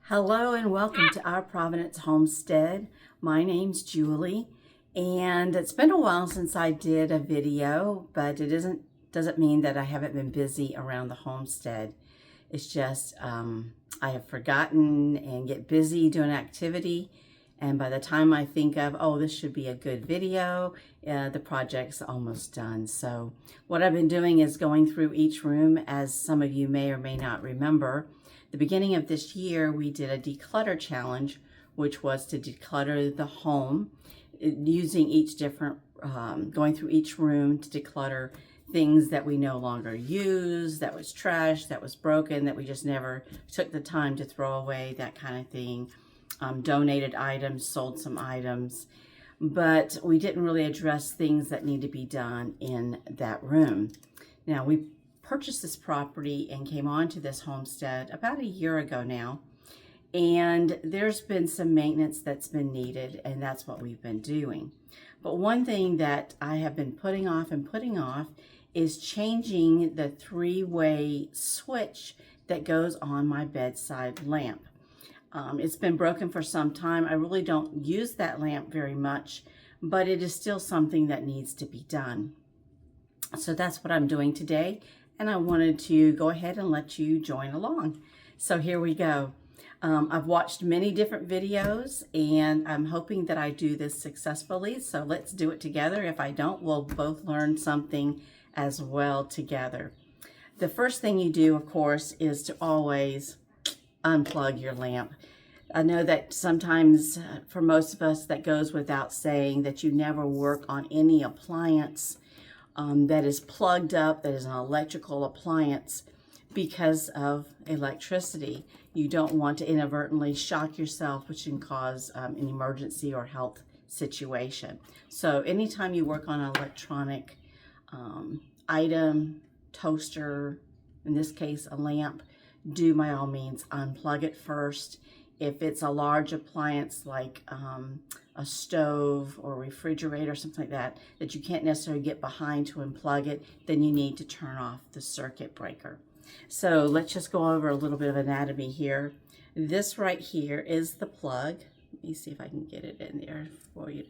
Hello and welcome to our Providence Homestead. My name's Julie, and it's been a while since I did a video, but it doesn't mean that I haven't been busy around the homestead. It's just I have forgotten and get busy doing activity, and by the time I think of, oh, this should be a good video, the project's almost done. So what I've been doing is going through each room, as some of you may or may not remember. The beginning of this year, we did a declutter challenge, which was to declutter the home using each different, going through each room to declutter things that we no longer use, that was trash, that was broken, that we just never took the time to throw away, that kind of thing. Donated items, sold some items, but we didn't really address things that need to be done in that room. Now, we purchased this property and came onto this homestead about a year ago now, and there's been some maintenance that's been needed, and that's what we've been doing. But one thing that I have been putting off is changing the three-way switch that goes on my bedside lamp. It's been broken for some time. I really don't use that lamp very much, but it is still something that needs to be done. So that's what I'm doing today, and I wanted to go ahead and let you join along. So here we go. I've watched many different videos, and I'm hoping that I do this successfully. So let's do it together. If I don't, we'll both learn something as well together. The first thing you do, of course, is to always unplug your lamp. I know that sometimes for most of us that goes without saying, that you never work on any appliance that is plugged up, that is an electrical appliance, because of electricity. You don't want to inadvertently shock yourself, which can cause an emergency or health situation. So anytime you work on an electronic item, toaster, in this case a lamp, do by all means unplug it first. If it's a large appliance like a stove or refrigerator or something like that, that you can't necessarily get behind to unplug it, then you need to turn off the circuit breaker. So let's just go over a little bit of anatomy here. This right here is the plug. Let me see if I can get it in there for you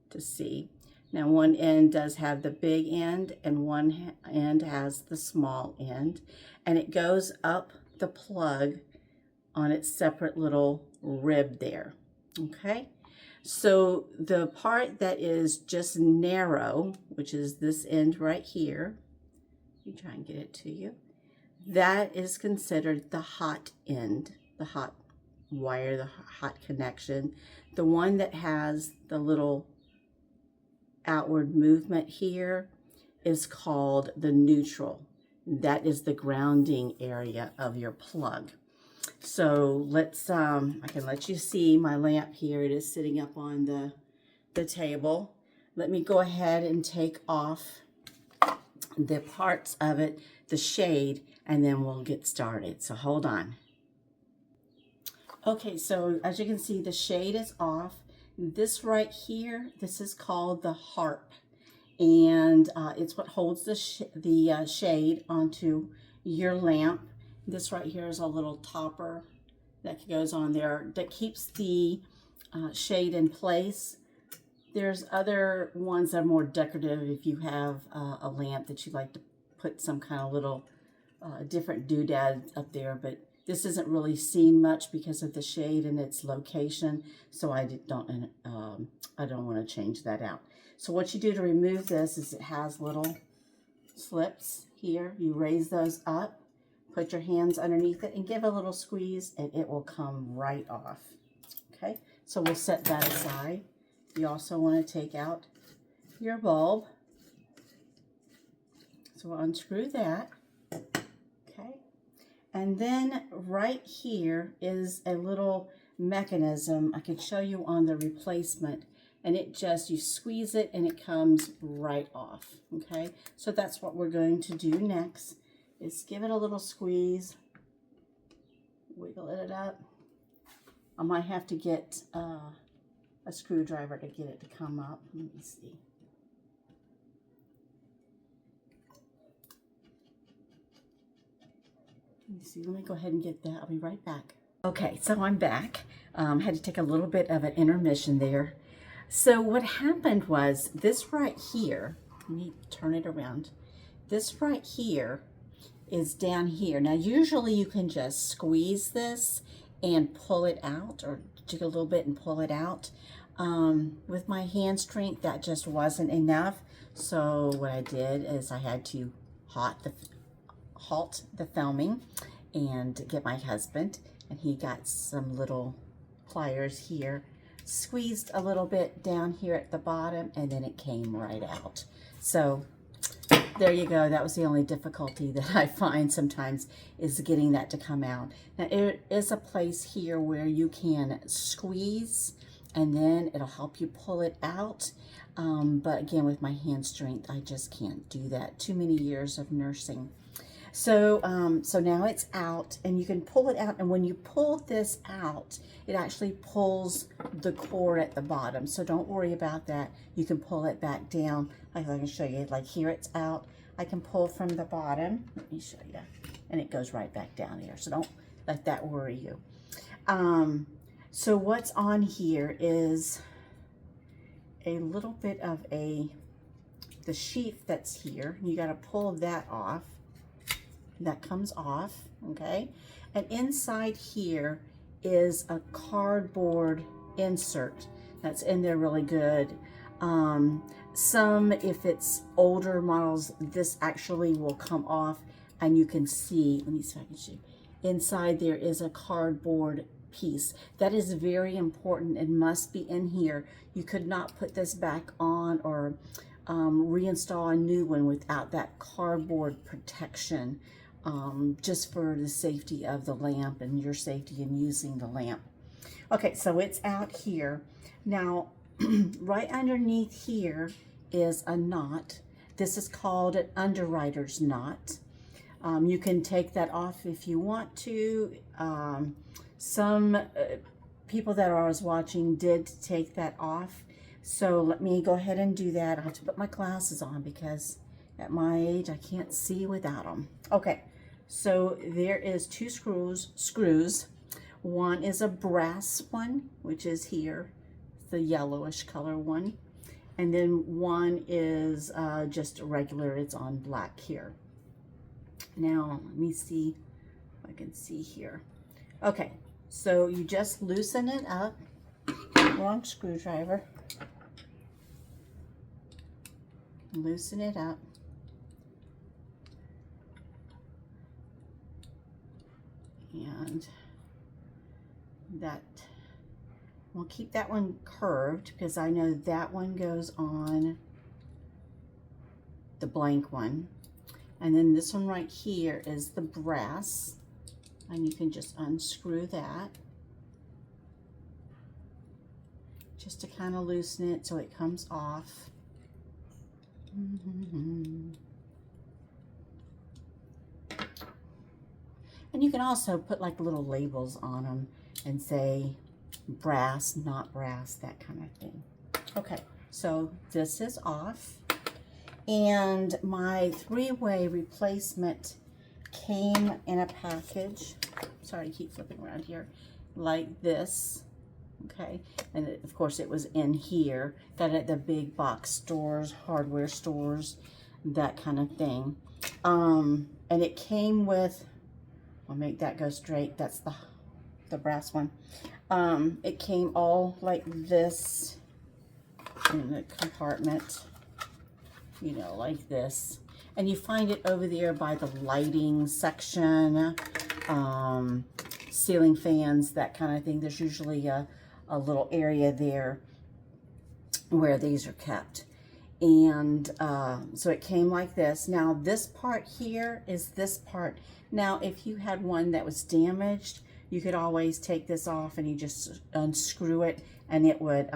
to see. Now, one end does have the big end and one end has the small end, and it goes up the plug on its separate little rib there. Okay, so the part that is just narrow, which is this end right here, let me try and get it to you, that is considered the hot end, the hot wire, the hot connection. The one that has the little outward movement here is called the neutral. That is the grounding area of your plug. So let's, I can let you see my lamp here. It is sitting up on the table. Let me go ahead and take off the parts of it, the shade, and then we'll get started. So hold on. Okay, so as you can see, the shade is off. This right here, this is called the harp, and it's what holds the shade onto your lamp. This right here is a little topper that goes on there that keeps the shade in place. There's other ones that are more decorative if you have a lamp that you like to put some kind of little different doodad up there, but this isn't really seen much because of the shade and its location, so I don't want to change that out. So what you do to remove this is it has little slips here. You raise those up, put your hands underneath it, and give a little squeeze, and it will come right off. Okay, so we'll set that aside. You also want to take out your bulb. So we'll unscrew that. Okay, and then right here is a little mechanism I can show you on the replacement, and it just, you squeeze it and it comes right off. Okay, so that's what we're going to do next, is give it a little squeeze, wiggle it up. I might have to get a screwdriver to get it to come up. Let me see. Let me go ahead and get that. I'll be right back. Okay, so I'm back. Had to take a little bit of an intermission there. So what happened was this right here, let me turn it around. This right here is down here. Now usually you can just squeeze this and pull it out, or take a little bit and pull it out. With my hand strength, that just wasn't enough. So what I did is I had to halt the filming and get my husband, and he got some little pliers here, squeezed a little bit down here at the bottom, and then it came right out. So there you go. That was the only difficulty that I find sometimes, is getting that to come out. Now there is a place here where you can squeeze and then it'll help you pull it out. But again, with my hand strength, I just can't do that. Too many years of nursing. So, so now it's out, and you can pull it out, and when you pull this out, it actually pulls the cord at the bottom. So don't worry about that. You can pull it back down. Like I can show you, like here it's out. I can pull from the bottom. Let me show you. And it goes right back down here. So don't let that worry you. So what's on here is a little bit of the sheath that's here. You got to pull that off. That comes off, okay? And inside here is a cardboard insert that's in there really good. Some, if it's older models, this actually will come off, and you can see, let me see if I can show you. Inside there is a cardboard piece. That is very important and must be in here. You could not put this back on or reinstall a new one without that cardboard protection. Just for the safety of the lamp and your safety in using the lamp. Okay, so it's out here. Now, right underneath here is a knot. This is called an underwriter's knot. You can take that off if you want to. Some people that I was watching did take that off. So let me go ahead and do that. I have to put my glasses on because at my age, I can't see without them. Okay. So there is two screws. One is a brass one, which is here, the yellowish color one. And then one is just regular, it's on black here. Now, let me see if I can see here. Okay, so you just loosen it up. Wrong screwdriver. Loosen it up. And that, we'll keep that one curved because I know that one goes on the blank one. And then this one right here is the brass, and you can just unscrew that just to kind of loosen it so it comes off. And you can also put like little labels on them and say brass, not brass, that kind of thing. Okay, so this is off. And my three-way replacement came in a package. Sorry, I keep flipping around here. Like this, okay? And of course it was in here. Got it at the big box stores, hardware stores, that kind of thing. And it came with, I'll make that go straight. That's the brass one. It came all like this in the compartment, you know, like this. And you find it over there by the lighting section, ceiling fans, that kind of thing. There's usually a little area there where these are kept. And so it came like this. Now this part here is this part. Now if you had one that was damaged, you could always take this off and you just unscrew it and it would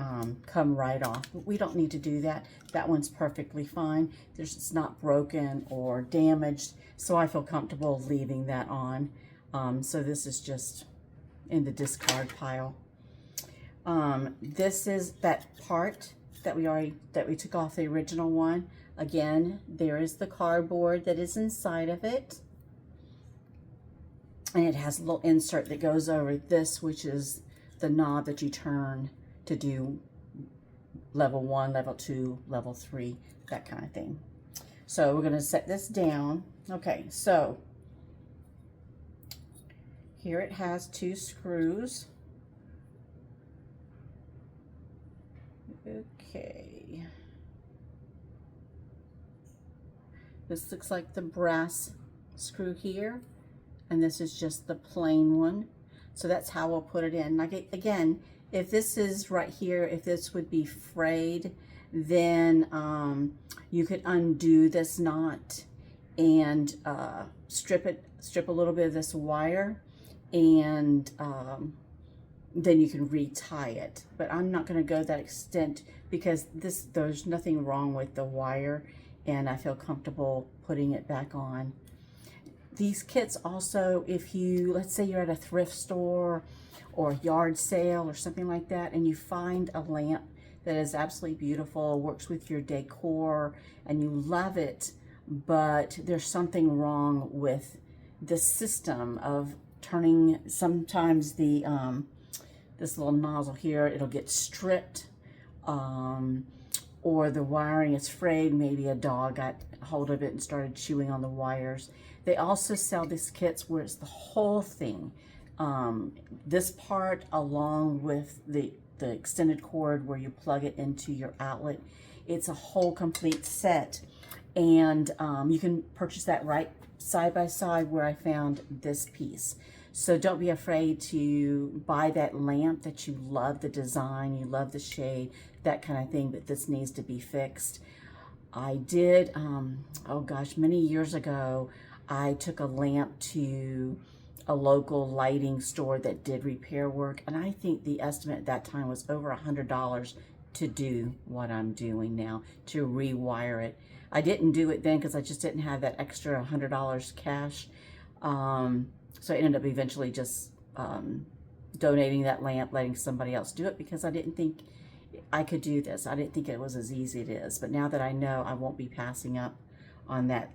come right off. But we don't need to do that. That one's perfectly fine. It's not broken or damaged, so I feel comfortable leaving that on. So this is just in the discard pile. This is that part that we took off the original one. Again, there is the cardboard that is inside of it. And it has a little insert that goes over this, which is the knob that you turn to do level 1, level 2, level 3, that kind of thing. So we're going to set this down. Okay, so here it has 2 screws. Okay. This looks like the brass screw here, and this is just the plain one. So that's how we'll put it in. Like, again, if this is right here, if this would be frayed, then you could undo this knot and strip a little bit of this wire, and then you can retie it. But I'm not going to go that extent because there's nothing wrong with the wire, and I feel comfortable putting it back on. These kits also, if you, let's say you're at a thrift store or a yard sale or something like that, and you find a lamp that is absolutely beautiful, works with your decor, and you love it, but there's something wrong with the system of turning, sometimes the this little nozzle here, it'll get stripped, or the wiring is frayed, maybe a dog got hold of it and started chewing on the wires. They also sell these kits where it's the whole thing, this part along with the extended cord where you plug it into your outlet. It's a whole complete set, and you can purchase that right side by side where I found this piece. So don't be afraid to buy that lamp that you love the design, you love the shade, that kind of thing, but this needs to be fixed. I did, oh gosh, many years ago, I took a lamp to a local lighting store that did repair work, and I think the estimate at that time was over $100 to do what I'm doing now, to rewire it. I didn't do it then because I just didn't have that extra $100 cash. So I ended up eventually just donating that lamp, letting somebody else do it, because I didn't think I could do this. I didn't think it was as easy as it is. But now that I know, I won't be passing up on that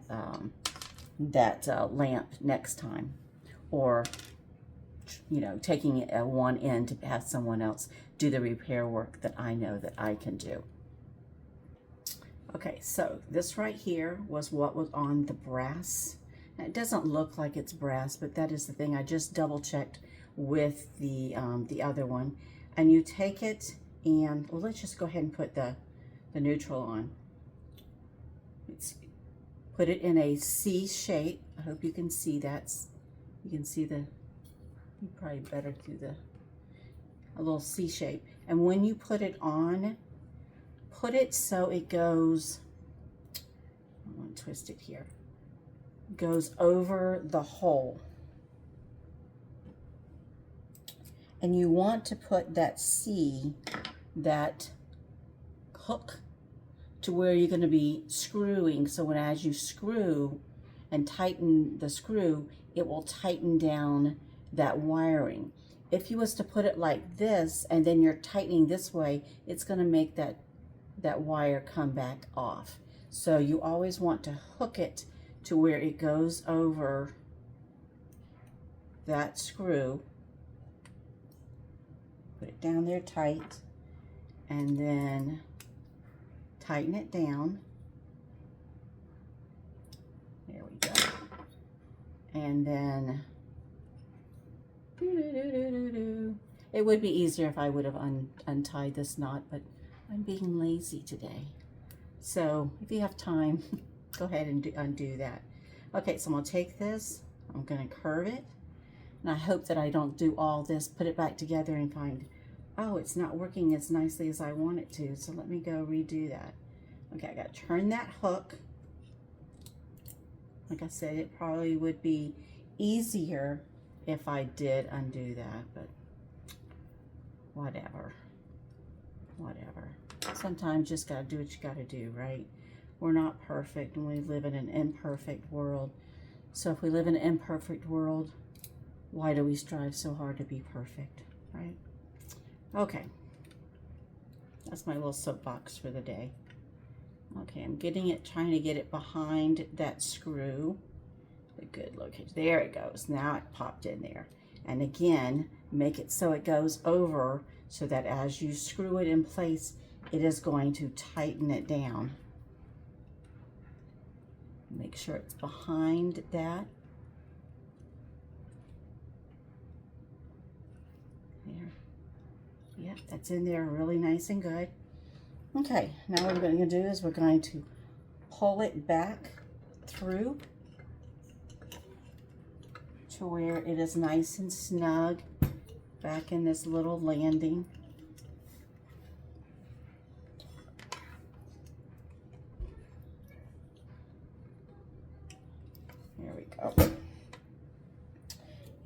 lamp next time, or taking it at one end to have someone else do the repair work that I know that I can do. Okay, so this right here was what was on the brass. Now, it doesn't look like it's brass, but that is the thing. I just double checked with the other one. And you take it and, well, let's just go ahead and put the neutral on. Put it in a C shape. I hope you can see that. You can see probably better through a little C shape. And when you put it on, put it so it goes, I want to twist it here, goes over the hole. And you want to put that C, that hook, to where you're going to be screwing. So as you screw and tighten the screw, it will tighten down that wiring. If you was to put it like this and then you're tightening this way, it's going to make that wire come back off. So you always want to hook it to where it goes over that screw. Put it down there tight, and then tighten it down. There we go. And then it would be easier if I would have untied this knot, but I'm being lazy today. So if you have time, go ahead and undo that. Okay, so I'm going to take this, I'm going to curve it, and I hope that I don't do all this, put it back together and find, oh, it's not working as nicely as I want it to, so let me go redo that. Okay, I got to turn that hook. Like I said, it probably would be easier if I did undo that, but whatever. Sometimes you just got to do what you got to do, right? We're not perfect, and we live in an imperfect world. So if we live in an imperfect world, why do we strive so hard to be perfect, right? Okay, that's my little soapbox for the day. Okay, I'm trying to get it behind that screw. a good location. There it goes. Now it popped in there. And again, make it so it goes over so that as you screw it in place, it is going to tighten it down. Make sure it's behind that. There. Yep, that's in there really nice and good. Okay, now what we're going to do is we're going to pull it back through to where it is nice and snug back in this little landing. There we go.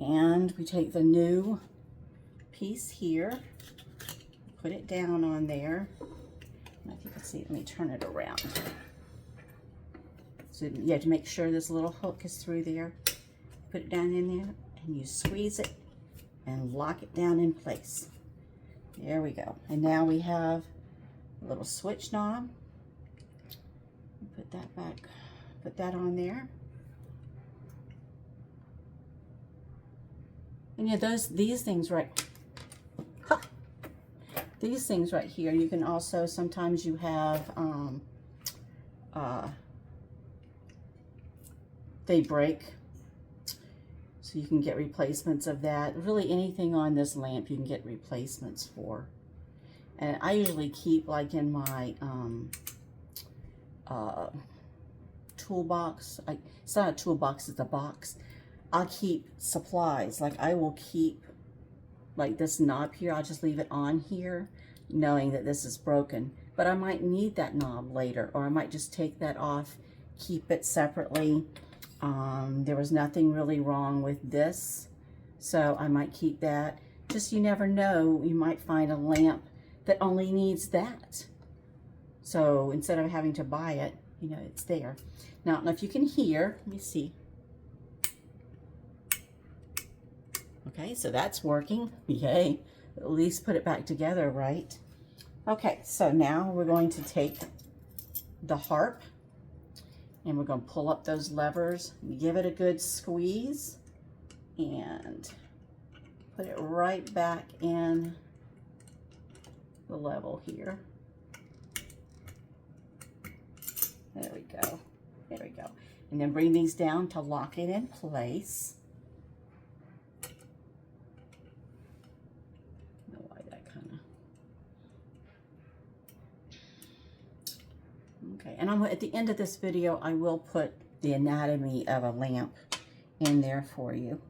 And we take the new piece here, put it down on there. If you can see, let me turn it around. So you have to make sure this little hook is through there. Put it down in there and you squeeze it and lock it down in place. There we go. And now we have a little switch knob. Put that back, put that on there. And yeah, these things right, these things right here, you can also, sometimes you have, they break, so you can get replacements of that. Really anything on this lamp you can get replacements for. And I usually keep, like in my toolbox, it's not a toolbox, it's a box. I'll keep supplies, like I will keep like this knob here, I'll just leave it on here knowing that this is broken. But I might need that knob later, or I might just take that off, keep it separately. There was nothing really wrong with this, so I might keep that. Just, you never know, you might find a lamp that only needs that. So instead of having to buy it, you know, it's there. Now, I don't know if you can hear, let me see. Okay, so that's working. Yay. At least put it back together, right? Okay, so now we're going to take the harp and we're going to pull up those levers, give it a good squeeze, and put it right back in the level here. There we go. There we go. And then bring these down to lock it in place. Okay, and at the end of this video, I will put the anatomy of a lamp in there for you.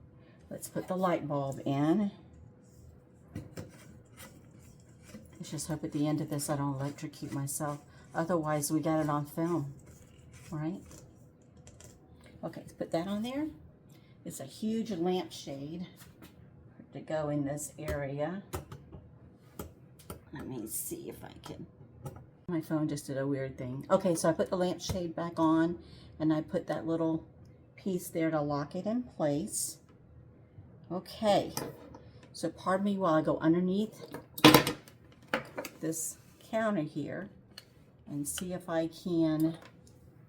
Let's put the light bulb in. Let's just hope at the end of this I don't electrocute myself. Otherwise, we got it on film, right? Okay, let's put that on there. It's a huge lampshade to go in this area. Let me see if I can. My phone just did a weird thing. Okay, so I put the lampshade back on and I put that little piece there to lock it in place. Okay, so pardon me while I go underneath this counter here and see if I can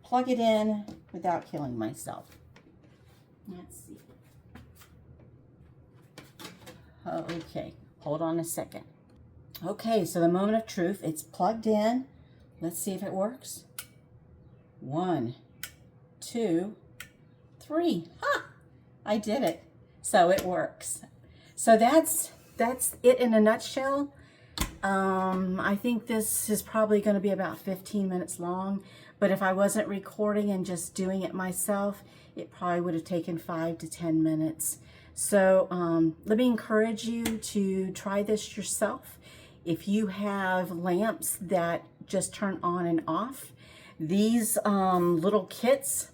plug it in without killing myself. Let's see. Okay, hold on a second. Okay, so the moment of truth, it's plugged in. Let's see if it works. 1, 2, 3. Ha! I did it. So it works. So that's it in a nutshell. I think this is probably going to be about 15 minutes long, but if I wasn't recording and just doing it myself, it probably would have taken 5 to 10 minutes. So let me encourage you to try this yourself. If you have lamps that just turn on and off, these little kits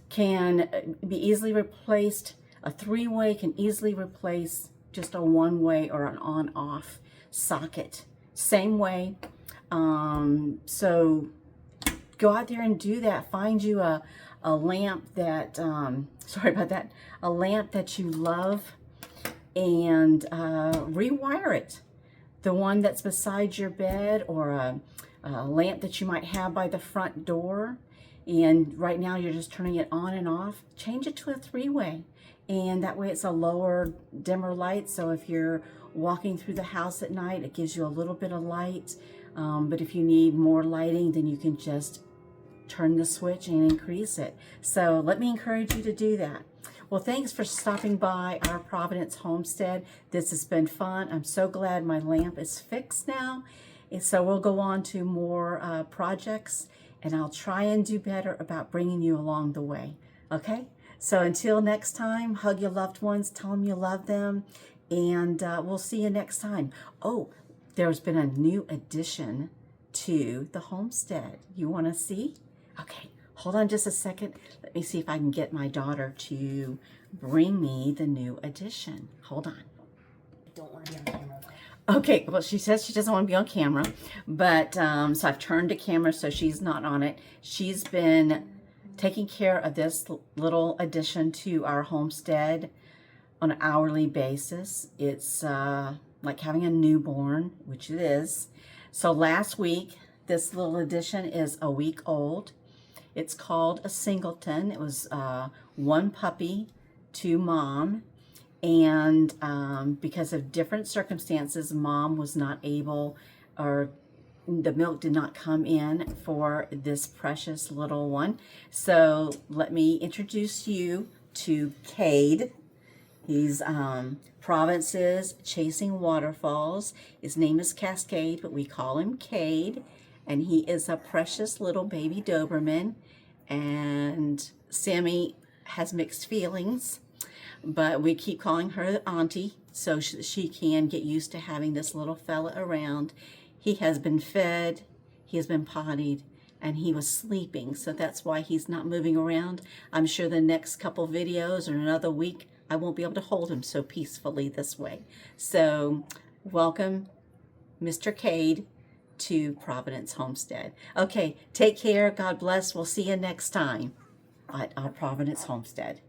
can be easily replaced. A 3-way can easily replace just a 1-way or an on-off socket. Same way. So go out there and do that. Find you a lamp that, sorry about that, a lamp that you love, and rewire it. The one that's beside your bed, or a lamp that you might have by the front door, And right now you're just turning it on and off. Change it to a 3-way. And that way it's a lower, dimmer light. So if you're walking through the house at night, it gives you a little bit of light. But if you need more lighting, then you can just turn the switch and increase it. So let me encourage you to do that. Well, thanks for stopping by our Providence Homestead. This has been fun. I'm so glad my lamp is fixed now. And so we'll go on to more projects, and I'll try and do better about bringing you along the way. Okay? So until next time, hug your loved ones, tell them you love them, and we'll see you next time. Oh, there's been a new addition to the homestead. You want to see? Okay, hold on just a second. Let me see if I can get my daughter to bring me the new addition. Hold on. I don't want to be on camera. Okay, well, she says she doesn't want to be on camera, but so I've turned the camera so she's not on it. She's been taking care of this little addition to our homestead on an hourly basis. It's like having a newborn, which it is. So last week, this little addition is a week old. It's called a singleton. It was one puppy, 2 mom. And because of different circumstances, mom was not able, or the milk did not come in for this precious little one. So let me introduce you to Cade. He's Province's Chasing Waterfalls. His name is Cascade, but we call him Cade. And he is a precious little baby Doberman. And Sammy has mixed feelings, but we keep calling her Auntie so she can get used to having this little fella around. He has been fed, he has been pottied, and he was sleeping, so that's why he's not moving around. I'm sure the next couple videos or another week, I won't be able to hold him so peacefully this way. So welcome, Mr. Cade, to Providence Homestead. Okay, take care. God bless. We'll see you next time at our Providence Homestead.